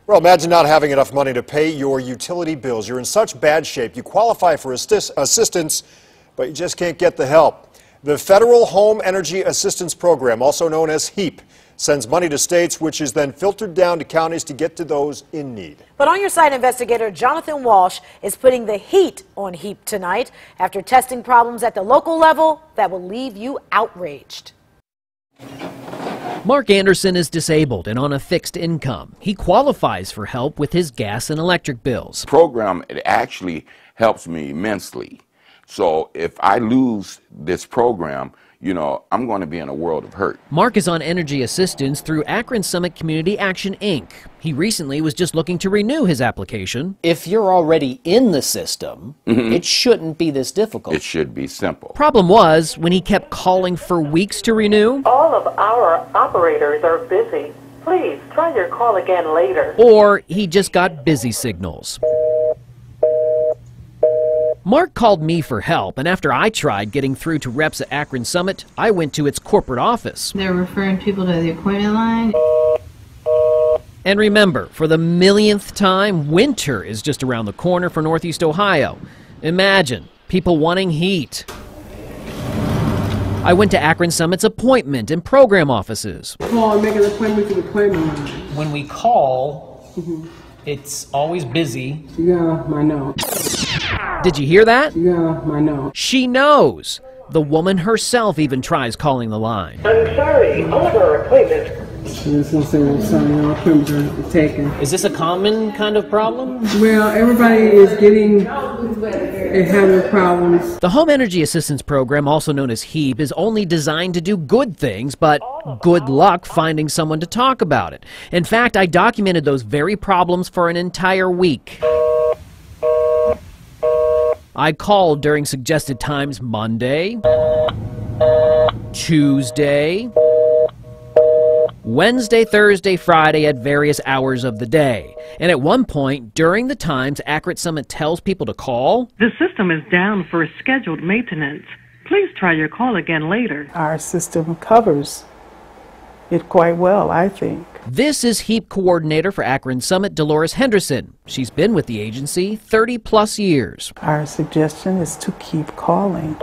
Well, imagine not having enough money to pay your utility bills. You're in such bad shape. You qualify for assistance, but you just can't get the help. The Federal Home Energy Assistance Program, also known as HEAP, sends money to states, which is then filtered down to counties to get to those in need. But on your side, investigator Jonathan Walsh is putting the heat on HEAP tonight after testing problems at the local level that will leave you outraged. Mark Anderson is disabled and on a fixed income. He qualifies for help with his gas and electric bills. The program, it actually helps me immensely. So if I lose this program, you know, I'm going to be in a world of hurt. Mark is on energy assistance through Akron Summit Community Action, Inc. He recently was just looking to renew his application. If you're already in the system, it shouldn't be this difficult. It should be simple. Problem was, when he kept calling for weeks to renew, all of our operators are busy. Please try your call again later. Or he just got busy signals. Mark called me for help, and after I tried getting through to reps at Akron Summit, I went to its corporate office. They're referring people to the appointment line. And remember, for the millionth time, winter is just around the corner for Northeast Ohio. Imagine people wanting heat. I went to Akron Summit's appointment and program offices. Call and make an appointment to the appointment line. When we call, it's always busy. Yeah, I know. Did you hear that? Yeah, I know. She knows. The woman herself even tries calling the line. I'm sorry, all of our appointments. Is this a common kind of problem? Well, everybody is having problems. The Home Energy Assistance Program, also known as HEAP, is only designed to do good things, but good luck finding someone to talk about it. In fact, I documented those very problems for an entire week. I called during suggested times Monday, Tuesday, Wednesday, Thursday, Friday at various hours of the day. And at one point, during the times Akron Summit tells people to call, The system is down for scheduled maintenance. Please try your call again later. Our system covers it quite well, I think. This is HEAP coordinator for Akron Summit, Dolores Henderson. She's been with the agency 30-plus years. Our suggestion is to keep calling.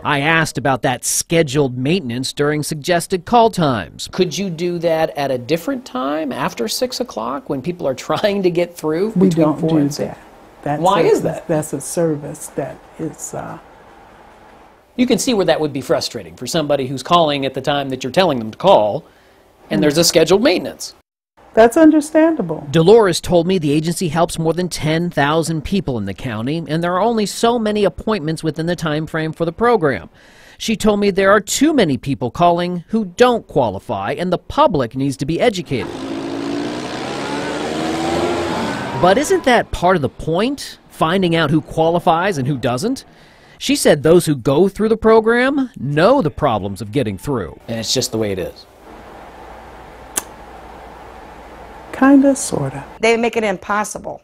I asked about that scheduled maintenance during suggested call times. Could you do that at a different time, after 6 o'clock, when people are trying to get through? We don't do that. Why is that? That's a service that is... You can see where that would be frustrating for somebody who's calling at the time that you're telling them to call, and there's a scheduled maintenance. That's understandable. Dolores told me the agency helps more than 10,000 people in the county, and there are only so many appointments within the time frame for the program. She told me there are too many people calling who don't qualify, and the public needs to be educated. But isn't that part of the point? Finding out who qualifies and who doesn't? She said those who go through the program know the problems of getting through. And it's just the way it is. Kinda, sorta. They make it impossible,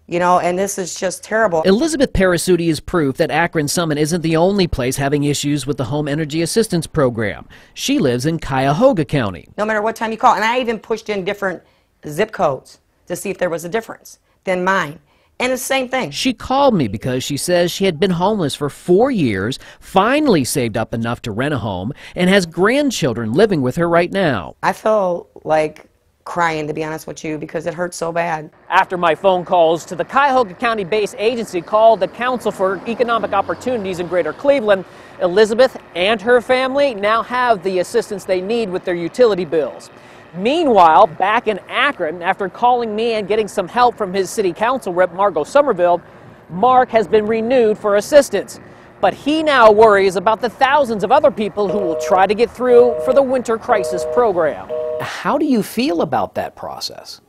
you know, and this is just terrible. Elizabeth Parasuti is proof that Akron Summit isn't the only place having issues with the Home Energy Assistance Program. She lives in Cuyahoga County. No matter what time you call, and I even pushed in different zip codes to see if there was a difference than mine. And it's the same thing. She called me because she says she had been homeless for 4 years, finally saved up enough to rent a home, and has grandchildren living with her right now. I feel like crying, to be honest with you, because it hurts so bad. After my phone calls to the Cuyahoga County-based agency called the Council for Economic Opportunities in Greater Cleveland, Elizabeth and her family now have the assistance they need with their utility bills. Meanwhile, back in Akron, after calling me and getting some help from his city council rep, Margot Somerville, Mark has been renewed for assistance. But he now worries about the thousands of other people who will try to get through for the winter crisis program. How do you feel about that process?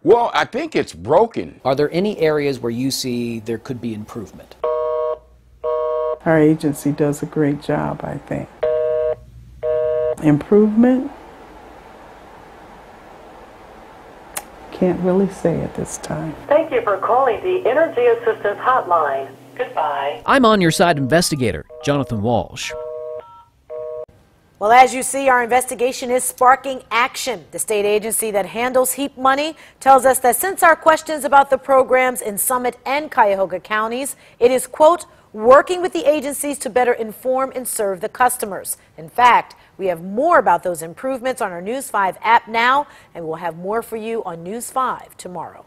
Well, I think it's broken. Are there any areas where you see there could be improvement? Our agency does a great job, I think. Improvement? Can't really say at this time. Thank you for calling the Energy Assistance Hotline. Goodbye. I'm on your side investigator, Jonathan Walsh. Well, as you see, our investigation is sparking action. The state agency that handles HEAP money tells us that since our questions about the programs in Summit and Cuyahoga counties, it is, quote, working with the agencies to better inform and serve the customers. In fact, we have more about those improvements on our News 5 app now, and we'll have more for you on News 5 tomorrow.